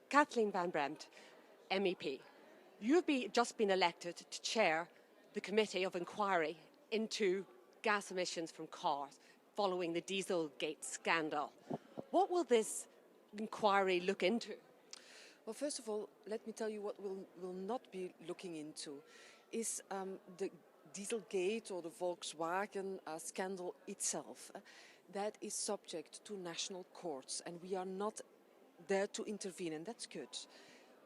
Kathleen Van Bremt, MEP, just been elected to chair the Committee of Inquiry into gas emissions from cars following the Dieselgate scandal. What will this inquiry look into? Well, first of all, let me tell you what we'll not be looking into is the Dieselgate or the Volkswagen scandal itself. That is subject to national courts, and we are not there to intervene, and that's good.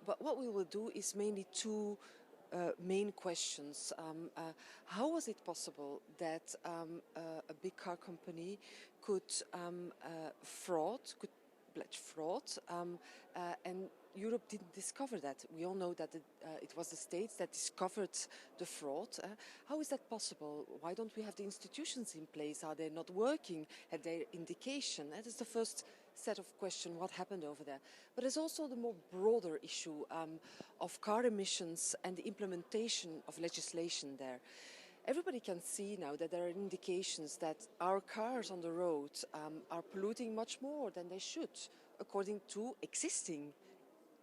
But what we will do is mainly two main questions. How was it possible that a big car company could pledge fraud, and Europe didn't discover that? We all know that it was the states that discovered the fraud. How is that possible? Why don't we have the institutions in place? Are they not working? Had they indication? That is the first set of questions, what happened over there. But there's also the more broader issue of car emissions and the implementation of legislation there. Everybody can see now that there are indications that our cars on the road are polluting much more than they should, according to existing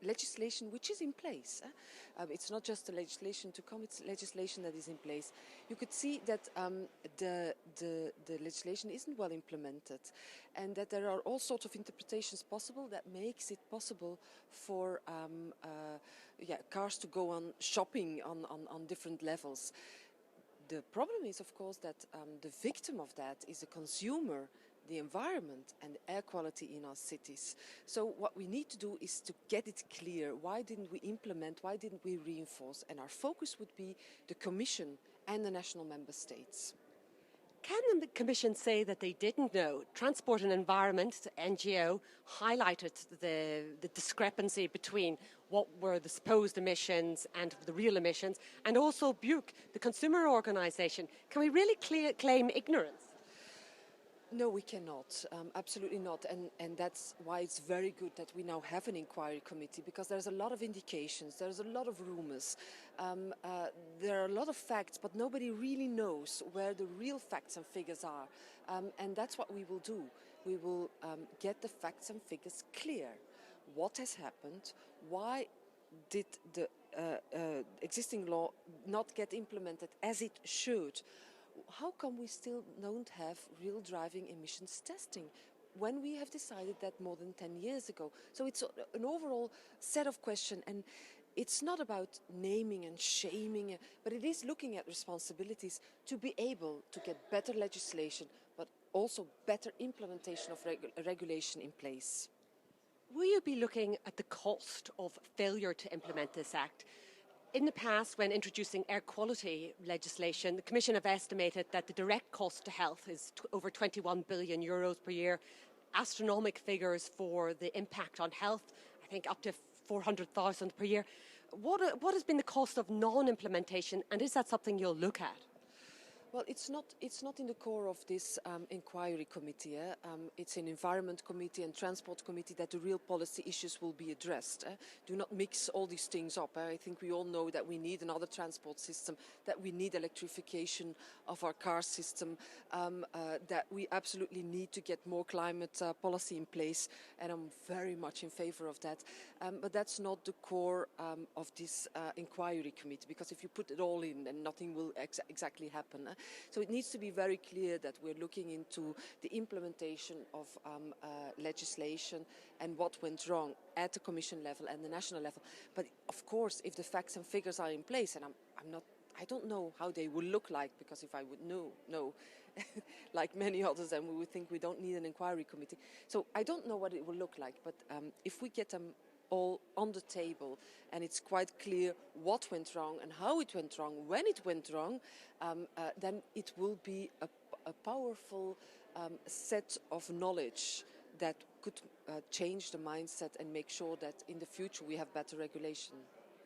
legislation which is in place. It's not just the legislation to come, it's legislation that is in place. You could see that the legislation isn't well implemented, and that there are all sorts of interpretations possible that makes it possible for cars to go on shopping on different levels. The problem is, of course, that the victim of that is the consumer, the environment and the air quality in our cities. So what we need to do is to get it clear. Why didn't we implement? Why didn't we reinforce? And our focus would be the Commission and the national member states. Can the Commission say that they didn't know? Transport and Environment, the NGO, highlighted the discrepancy between what were the supposed emissions and the real emissions, and also Buke, the consumer organisation. Can we really claim ignorance? No, we cannot. Absolutely not. And that's why it's very good that we now have an inquiry committee, because there's a lot of indications, there's a lot of rumours, there are a lot of facts, but nobody really knows where the real facts and figures are. And that's what we will do. We will get the facts and figures clear. What has happened? Why did the existing law not get implemented as it should? How come we still don't have real driving emissions testing when we have decided that more than 10 years ago? So it's an overall set of questions, and it's not about naming and shaming, but it is looking at responsibilities to be able to get better legislation, but also better implementation of regulation in place. Will you be looking at the cost of failure to implement this act? In the past, when introducing air quality legislation, the Commission have estimated that the direct cost to health is over 21 billion euros per year. Astronomical figures for the impact on health, I think up to 400,000 per year. What has been the cost of non-implementation, and is that something you'll look at? Well, it's not in the core of this inquiry committee. It's an environment committee and transport committee that the real policy issues will be addressed. Do not mix all these things up. I think we all know that we need another transport system, that we need electrification of our car system, that we absolutely need to get more climate policy in place, and I'm very much in favor of that. But that's not the core of this inquiry committee, because if you put it all in, then nothing will exactly happen. So it needs to be very clear that we're looking into the implementation of legislation and what went wrong at the Commission level and the national level. But of course, if the facts and figures are in place, and I don't know how they will look like, because if I would know, like many others, then we would think we don't need an inquiry committee. So I don't know what it will look like, but if we get them all on the table and it's quite clear what went wrong and how it went wrong, when it went wrong, then it will be a powerful set of knowledge that could change the mindset and make sure that in the future we have better regulation.